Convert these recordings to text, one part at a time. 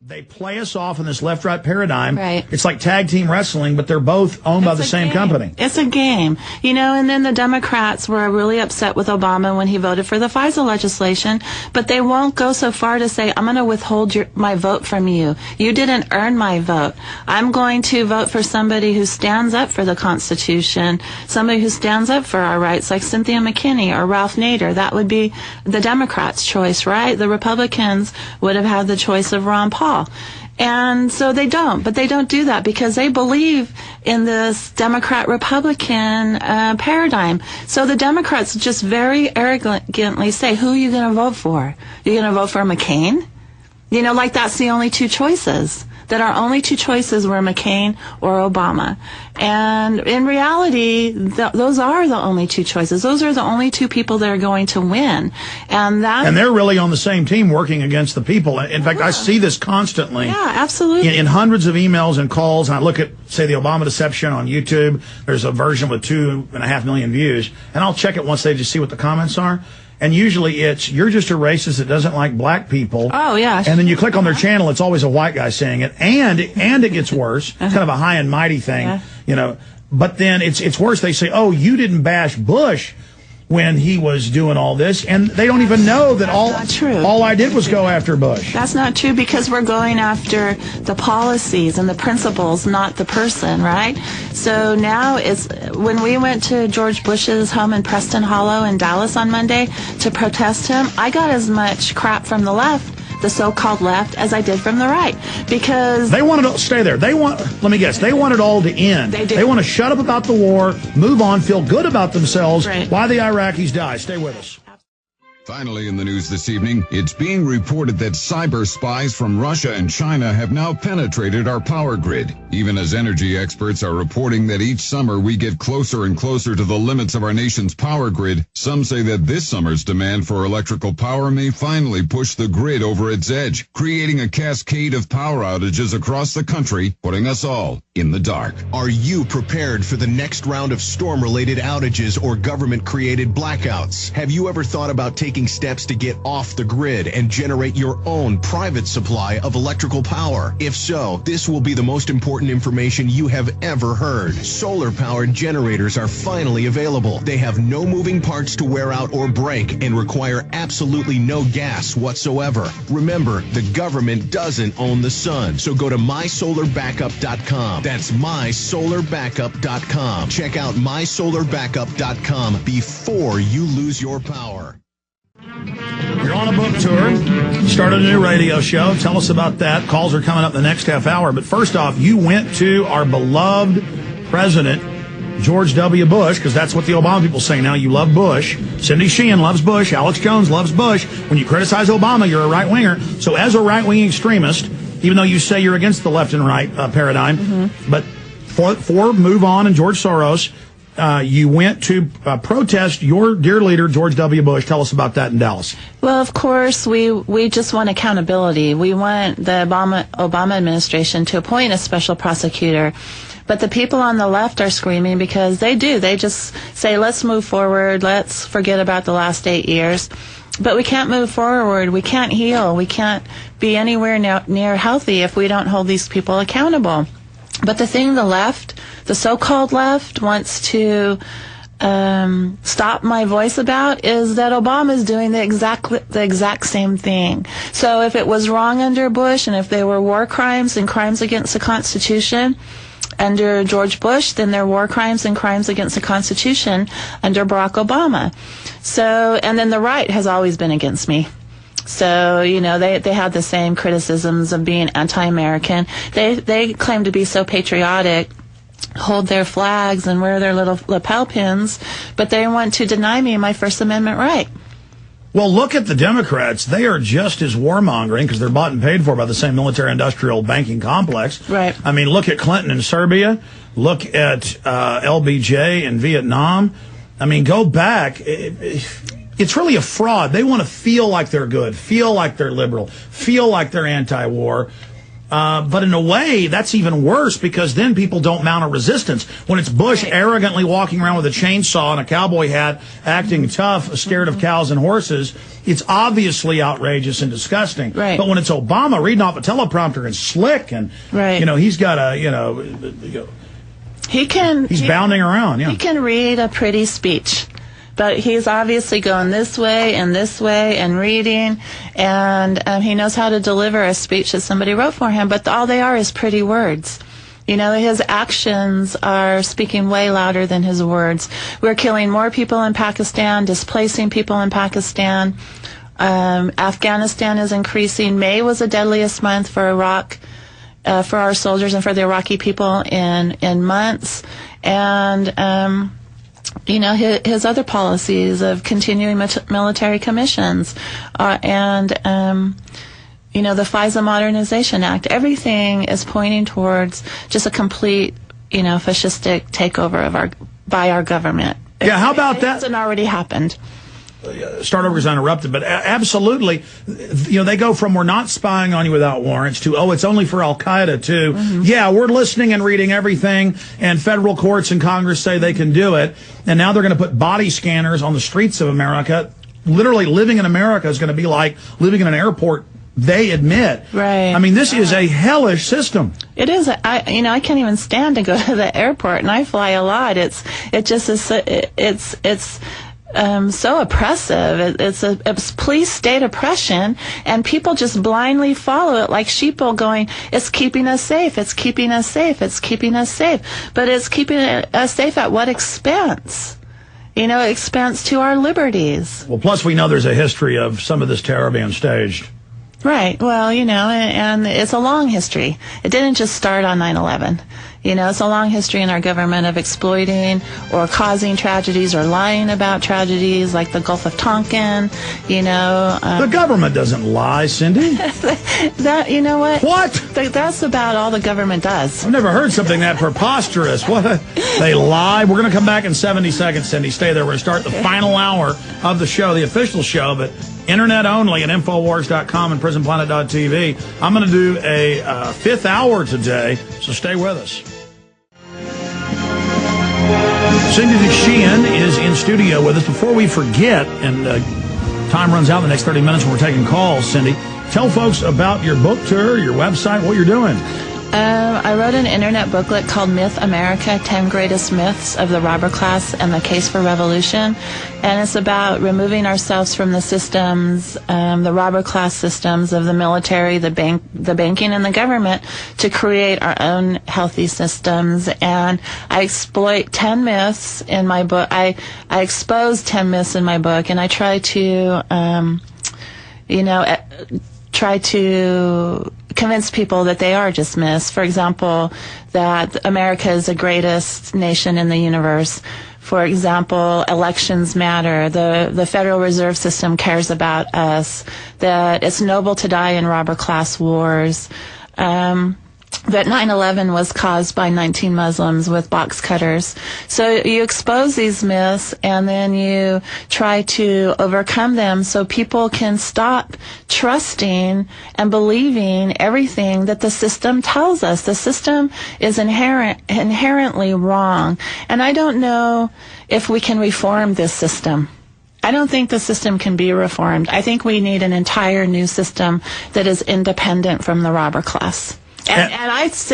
They play us off in this left-right paradigm. Right. It's like tag team wrestling, but they're both owned by the same company. It's a game. You know, and then the Democrats were really upset with Obama when he voted for the FISA legislation, but they won't go so far to say, I'm going to withhold my vote from you. You didn't earn my vote. I'm going to vote for somebody who stands up for the Constitution, somebody who stands up for our rights, like Cynthia McKinney or Ralph Nader. That would be the Democrats' choice, right? The Republicans would have had the choice of Ron Paul. And so they don't, but they don't do that because they believe in this Democrat-Republican paradigm. So the Democrats just very arrogantly say, who are you going to vote for? You're going to vote for McCain? You know, like that's the only two choices. That our only two choices were McCain or Obama. And in reality, those are the only two choices. Those are the only two people that are going to win. And they're really on the same team working against the people. In fact, I see this constantly. Yeah, absolutely. In hundreds of emails and calls. And I look at, say, the Obama Deception on YouTube. There's a version with 2.5 million views. And I'll check it once they just see what the comments are. And usually it's, you're just a racist that doesn't like black people. Oh, yeah. And then you click on their channel, it's always a white guy saying it. And it gets worse. It's kind of a high and mighty thing, you know. But then it's worse. They say, oh, you didn't bash Bush when he was doing all this, and they don't even know that all I did was go after Bush. That's not true because we're going after the policies and the principles, not the person, right? So now it's when we went to George Bush's home in Preston Hollow in Dallas on Monday to protest him, I got as much crap from the left, the so-called left, as I did from the right, because they wanted to stay there. They want, let me guess, they want it all to end. They do. They want to shut up about the war, move on, feel good about themselves, while the Iraqis die. Stay with us. Finally in the news this evening, it's being reported that cyber spies from Russia and China have now penetrated our power grid. Even as energy experts are reporting that each summer we get closer and closer to the limits of our nation's power grid, some say that this summer's demand for electrical power may finally push the grid over its edge, creating a cascade of power outages across the country, putting us all in the dark. Are you prepared for the next round of storm-related outages or government-created blackouts? Have you ever thought about taking steps to get off the grid and generate your own private supply of electrical power? If so, this will be the most important information you have ever heard. Solar-powered generators are finally available. They have no moving parts to wear out or break and require absolutely no gas whatsoever. Remember, the government doesn't own the sun, so go to mysolarbackup.com. That's mysolarbackup.com. Check out mysolarbackup.com before you lose your power. You're on a book tour. Started a new radio show. Tell us about that. Calls are coming up in the next half hour. But first off, you went to our beloved president, George W. Bush, because that's what the Obama people say now. You love Bush. Cindy Sheehan loves Bush. Alex Jones loves Bush. When you criticize Obama, you're a right-winger. So as a right-wing extremist, even though you say you're against the left and right paradigm, but for Move On and George Soros, you went to protest your dear leader, George W. Bush. Tell us about that in Dallas. Well, of course, we just want accountability. We want the Obama administration to appoint a special prosecutor. But the people on the left are screaming because they do. They just say, let's move forward. Let's forget about the last 8 years. But we can't move forward. We can't heal. We can't be anywhere near healthy if we don't hold these people accountable. But the thing the left, the so-called left, wants to stop my voice about is that Obama is doing the exact same thing. So if it was wrong under Bush and if there were war crimes and crimes against the Constitution under George Bush, then there are war crimes and crimes against the Constitution under Barack Obama. So, and then the right has always been against me. So, you know, they have the same criticisms of being anti-American. They claim to be so patriotic, hold their flags and wear their little lapel pins, but they want to deny me my First Amendment right. Well, look at the Democrats. They are just as warmongering because they're bought and paid for by the same military-industrial banking complex. Right. I mean, look at Clinton in Serbia. Look at LBJ in Vietnam. I mean, go back. It's really a fraud. They want to feel like they're good, feel like they're liberal, feel like they're anti-war. But in a way, that's even worse because then people don't mount a resistance. When it's Bush arrogantly walking around with a chainsaw and a cowboy hat, acting tough, scared of cows and horses, it's obviously outrageous and disgusting. Right. But when it's Obama reading off a teleprompter and slick and, he's got a, he's bounding around. Yeah. He can read a pretty speech. But he's obviously going this way and reading, and he knows how to deliver a speech that somebody wrote for him, but all they are is pretty words. His actions are speaking way louder than his words. We're killing more people in Pakistan, displacing people in Pakistan. Afghanistan is increasing. May was the deadliest month for Iraq, for our soldiers and for the Iraqi people in months. And, his other policies of continuing military commissions, and the FISA Modernization Act, everything is pointing towards just a complete, fascistic takeover by our government. Yeah, how about that? It hasn't already happened. Start over is uninterrupted, but absolutely, they go from we're not spying on you without warrants to, it's only for Al-Qaeda to, yeah, we're listening and reading everything, and federal courts and Congress say they can do it, and now they're going to put body scanners on the streets of America. Literally, living in America is going to be like living in an airport, they admit. Right. I mean, this is a hellish system. It is. I can't even stand to go to the airport, and I fly a lot. It's so oppressive. It's a police state oppression, and people just blindly follow it like sheeple going, it's keeping us safe, it's keeping us safe, it's keeping us safe. But it's keeping us safe at what expense? Expense to our liberties. Well, plus we know there's a history of some of this terror being staged. Right. Well, and it's a long history. It didn't just start on 9/11. It's a long history in our government of exploiting or causing tragedies or lying about tragedies like the Gulf of Tonkin, the government doesn't lie, Cindy. You know what? What? That's about all the government does. I've never heard something that preposterous. They lie. We're going to come back in 70 seconds, Cindy. Stay there. We're going to start the final hour of the show, the official show, but internet only at Infowars.com and PrisonPlanet.tv. I'm going to do a fifth hour today, so stay with us. Cindy Sheehan is in studio with us. Before we forget, and time runs out in the next 30 minutes when we're taking calls, Cindy, tell folks about your book tour, your website, what you're doing. I wrote an internet booklet called Myth America, 10 Greatest Myths of the Robber Class and the Case for Revolution. And it's about removing ourselves from the systems, the robber class systems of the military, the banking, and the government to create our own healthy systems. And I exploit 10 myths in my book. I expose 10 myths in my book, and I try to, convince people that they are just myths. For example, that America is the greatest nation in the universe. For example, elections matter. The Federal Reserve System cares about us. That it's noble to die in robber class wars. That 9/11 was caused by 19 Muslims with box cutters. So you expose these myths, and then you try to overcome them so people can stop trusting and believing everything that the system tells us. The system is inherently wrong. And I don't know if we can reform this system. I don't think the system can be reformed. I think we need an entire new system that is independent from the robber class. And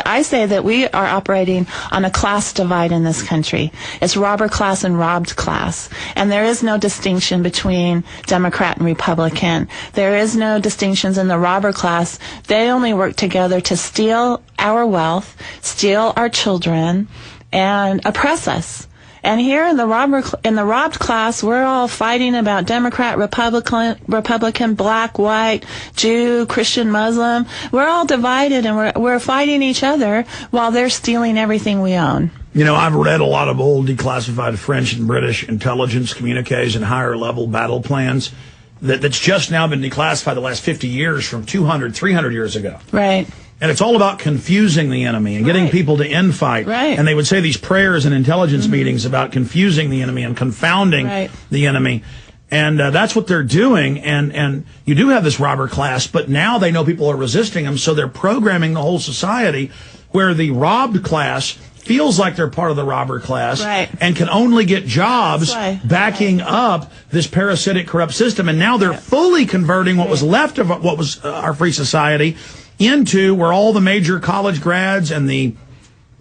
I say that we are operating on a class divide in this country. It's robber class and robbed class. And there is no distinction between Democrat and Republican. There is no distinctions in the robber class. They only work together to steal our wealth, steal our children, and oppress us. And here in the robbed class, we're all fighting about Democrat, Republican, black, white, Jew, Christian, Muslim. We're all divided, and we're fighting each other while they're stealing everything we own. I've read a lot of old declassified French and British intelligence communiques and higher level battle plans that's just now been declassified the last 50 years from 200, 300 years ago. Right. And it's all about confusing the enemy and getting people to infight. Right. And they would say these prayers and intelligence meetings about confusing the enemy and confounding the enemy. And that's what they're doing. And you do have this robber class, but now they know people are resisting them, so they're programming the whole society where the robbed class feels like they're part of the robber class and can only get jobs backing up this parasitic, corrupt system. And now they're fully converting what was left of what was our free society into where all the major college grads and the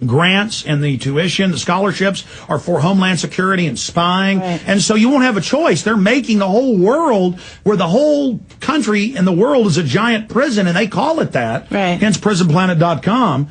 grants and the tuition, the scholarships are for Homeland Security and spying. And so you won't have a choice. They're making the whole world where the whole country and the world is a giant prison, and they call it that. Hence prisonplanet.com.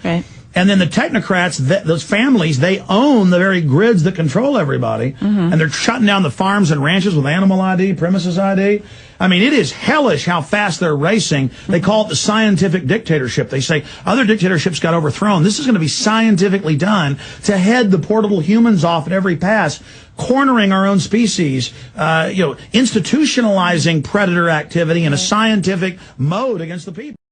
And then the technocrats, those families, they own the very grids that control everybody. And they're shutting down the farms and ranches with animal ID, premises ID. I mean, it is hellish how fast they're racing. They call it the scientific dictatorship. They say other dictatorships got overthrown. This is going to be scientifically done to head the portable humans off at every pass, cornering our own species, institutionalizing predator activity in a scientific mode against the people.